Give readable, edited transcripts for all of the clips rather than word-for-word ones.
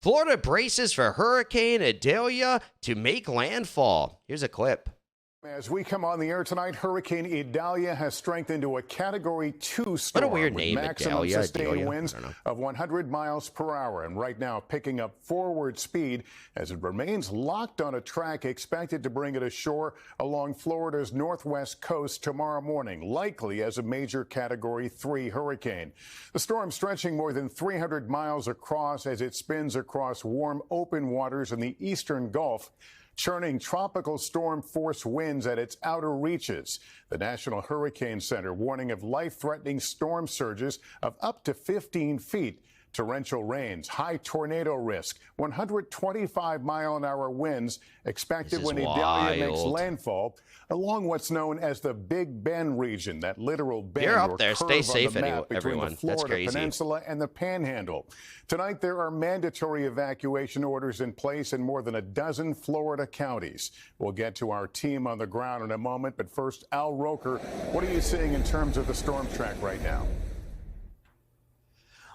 Florida braces for Hurricane Idalia to make landfall. Here's a clip. As we come on the air tonight, Hurricane Idalia has strengthened to a Category 2 storm. What a weird with name, maximum Idalia. sustained winds of 100 miles per hour. And right now, picking up forward speed as it remains locked on a track expected to bring it ashore along Florida's northwest coast tomorrow morning, likely as a major Category 3 hurricane. The storm stretching more than 300 miles across as it spins across warm, open waters in the eastern Gulf, churning tropical storm force winds at its outer reaches. The National Hurricane Center warning of life-threatening storm surges of up to 15 feet. Torrential rains, high tornado risk, 125-mile-an-hour winds expected when Idalia makes landfall along what's known as the Big Bend region, that literal bend You're or up there. curve Stay on safe, the map between everyone. the Florida That's crazy. Peninsula and the Panhandle. Tonight, there are mandatory evacuation orders in place in more than a dozen Florida counties. We'll get to our team on the ground in a moment, but first, Al Roker, what are you seeing in terms of the storm track right now?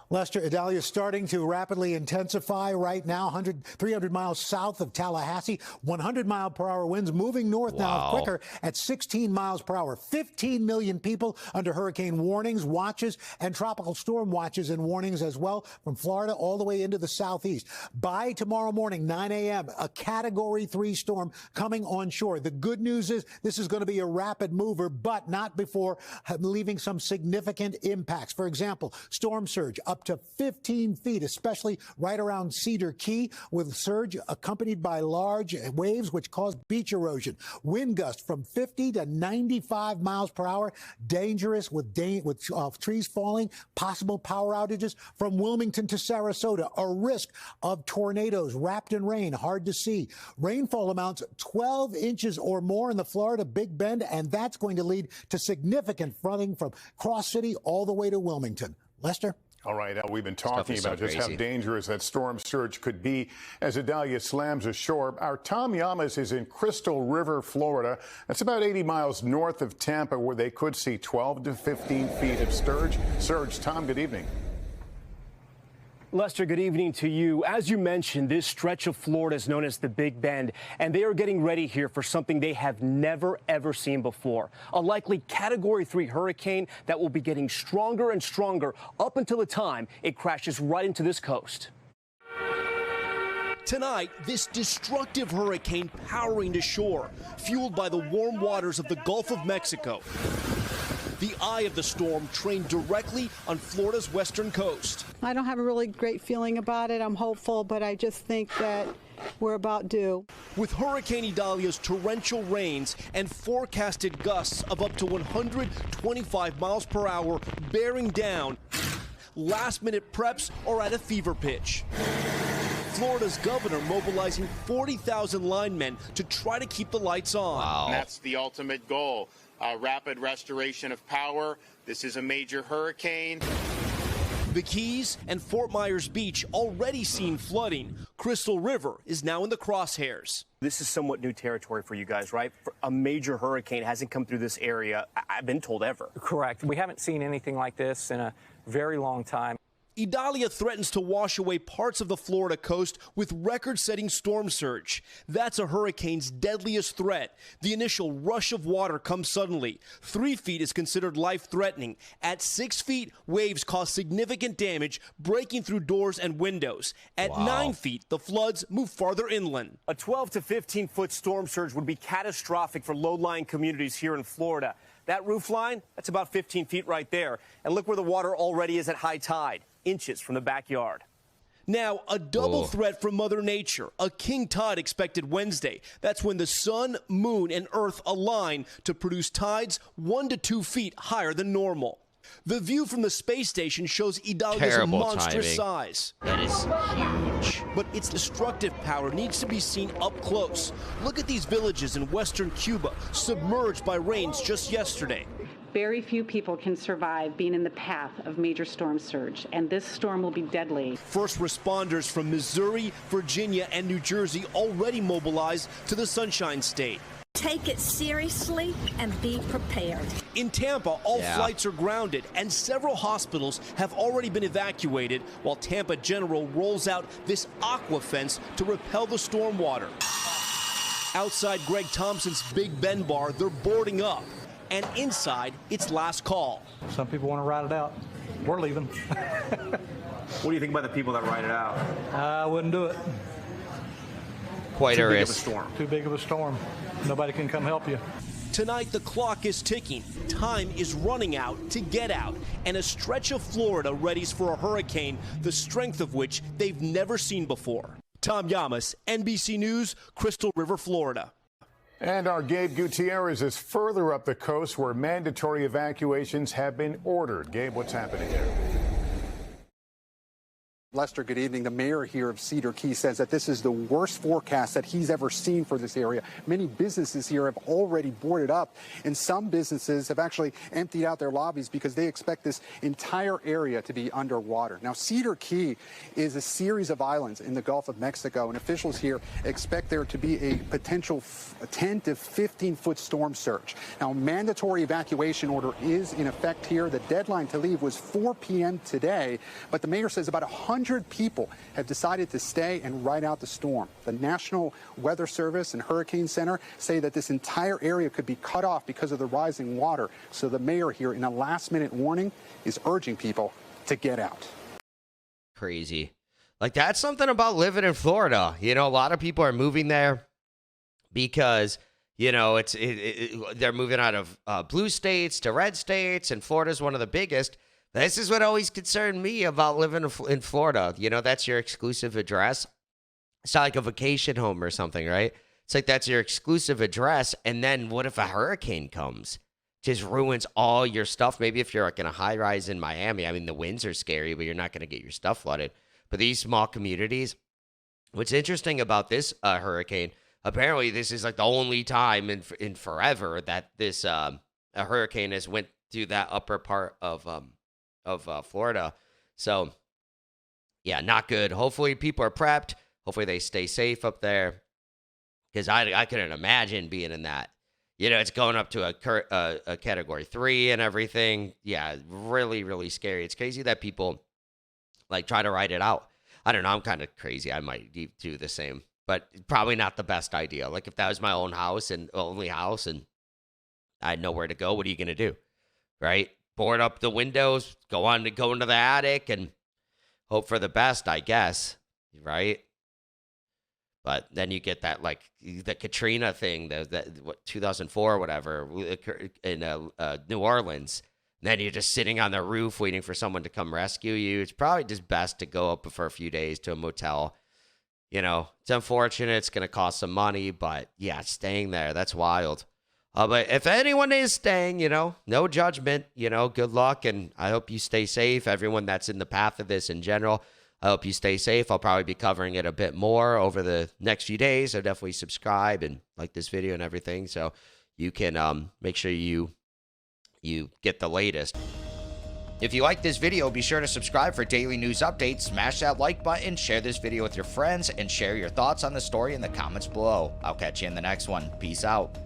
Lester, Idalia is starting to rapidly intensify right now, 300 miles south of Tallahassee, 100-mile-per-hour winds moving north now quicker at 16 miles per hour. 15 million people under hurricane warnings, watches, and tropical storm watches and warnings as well from Florida all the way into the southeast. By tomorrow morning, 9 a.m., a Category 3 storm coming on shore. The good news is this is going to be a rapid mover, but not before leaving some significant impacts. For example, storm surge up to 15 feet, especially right around Cedar Key, with surge accompanied by large waves which cause beach erosion. Wind gusts from 50 to 95 miles per hour, dangerous with trees falling, possible power outages from Wilmington to Sarasota, a risk of tornadoes wrapped in rain, hard to see. Rainfall amounts 12 inches or more in the Florida Big Bend, and that's going to lead to significant flooding from Cross City all the way to Wilmington. Lester? All right, Al, we've been talking about just how dangerous that storm surge could be as Idalia slams ashore. Our Tom Yamas is in Crystal River, Florida. That's about 80 miles north of Tampa, where they could see 12 to 15 feet of surge. Tom, good evening. Lester, good evening to you. As you mentioned, this stretch of Florida is known as the Big Bend, and they are getting ready here for something they have never, ever seen before. A likely Category 3 hurricane that will be getting stronger and stronger up until the time it crashes right into this coast. Tonight, this destructive hurricane powering to shore, fueled by the warm waters of the Gulf of Mexico. The eye of the storm trained directly on Florida's western coast. I don't have a really great feeling about it. I'm hopeful, but I just think that we're about due. With Hurricane Idalia's torrential rains and forecasted gusts of up to 125 miles per hour bearing down, last-minute preps are at a fever pitch. Florida's governor mobilizing 40,000 linemen to try to keep the lights on. And that's the ultimate goal. Rapid restoration of power. This is a major hurricane. The Keys and Fort Myers Beach already seen flooding. Crystal River is now in the crosshairs. This is somewhat new territory for you guys, right? A major hurricane hasn't come through this area, I've been told, ever. Correct. We haven't seen anything like this in a very long time. Idalia threatens to wash away parts of the Florida coast with record-setting storm surge. That's a hurricane's deadliest threat. The initial rush of water comes suddenly. 3 feet is considered life-threatening. At 6 feet, waves cause significant damage, breaking through doors and windows. At 9 feet, the floods move farther inland. A 12 to 15-foot storm surge would be catastrophic for low-lying communities here in Florida. That roof line, that's about 15 feet right there. And look where the water already is at high tide. Inches from the backyard. Now, a double threat from Mother Nature. A king tide expected Wednesday. That's when the sun, moon, and earth align to produce tides 1 to 2 feet higher than normal. The view from the space station shows Idalia's monstrous size. That is huge. But its destructive power needs to be seen up close. Look at these villages in western Cuba, submerged by rains just yesterday. Very few people can survive being in the path of major storm surge, and this storm will be deadly. First responders from Missouri, Virginia, and New Jersey already mobilized to the Sunshine State. Take it seriously and be prepared. In Tampa, all flights are grounded and several hospitals have already been evacuated while Tampa General rolls out this aqua fence to repel the storm water. Outside Greg Thompson's Big Ben bar, they're boarding up. And inside, it's last call. Some people want to ride it out. We're leaving. What do you think about the people that ride it out? I wouldn't do it. Quite a risk. Too big of a storm. Nobody can come help you. Tonight, the clock is ticking. Time is running out to get out. And a stretch of Florida readies for a hurricane, the strength of which they've never seen before. Tom Llamas, NBC News, Crystal River, Florida. And our Gabe Gutierrez is further up the coast where mandatory evacuations have been ordered. Gabe, what's happening there? Lester, good evening. The mayor here of Cedar Key says that this is the worst forecast that he's ever seen for this area. Many businesses here have already boarded up, and some businesses have actually emptied out their lobbies because they expect this entire area to be underwater. Now, Cedar Key is a series of islands in the Gulf of Mexico, and officials here expect there to be a potential 10 to 15-foot storm surge. Now, mandatory evacuation order is in effect here. The deadline to leave was 4 p.m. today, but the mayor says about 100 people have decided to stay and ride out the storm. The National Weather Service and Hurricane Center say that this entire area could be cut off because of the rising water. So the mayor here, in a last-minute warning, is urging people to get out. Crazy. Like, that's something about living in Florida. You know, a lot of people are moving there because, you know, they're moving out of blue states to red states, and Florida's one of the biggest. This is what always concerned me about living in Florida. You know, that's your exclusive address. It's not like a vacation home or something, right? It's like that's your exclusive address. And then what if a hurricane comes? Just ruins all your stuff. Maybe if you're like in a high rise in Miami, I mean, the winds are scary, but you're not going to get your stuff flooded. But these small communities, what's interesting about this hurricane, apparently this is like the only time in forever that this a hurricane has went through that upper part of Florida. So, yeah, not good. Hopefully people are prepped. Hopefully they stay safe up there, because I couldn't imagine being in that. You know, it's going up to a Category 3 and everything. Yeah, really, really scary. It's crazy that people, like, try to ride it out. I don't know. I'm kind of crazy. I might do the same, but probably not the best idea. Like, if that was my own house and only house and I had nowhere to go, what are you going to do, right? Board up the windows, go into the attic and hope for the best, I guess, right? But then you get that, like, the Katrina thing, that 2004 or whatever, in New Orleans. And then you're just sitting on the roof waiting for someone to come rescue you. It's probably just best to go up for a few days to a motel. You know, it's unfortunate. It's going to cost some money, but yeah, staying there, that's wild. But if anyone is staying, you know, no judgment, you know, good luck. And I hope you stay safe. Everyone that's in the path of this in general, I hope you stay safe. I'll probably be covering it a bit more over the next few days. So definitely subscribe and like this video and everything, so you can make sure you get the latest. If you like this video, be sure to subscribe for daily news updates, smash that like button, share this video with your friends, and share your thoughts on the story in the comments below. I'll catch you in the next one. Peace out.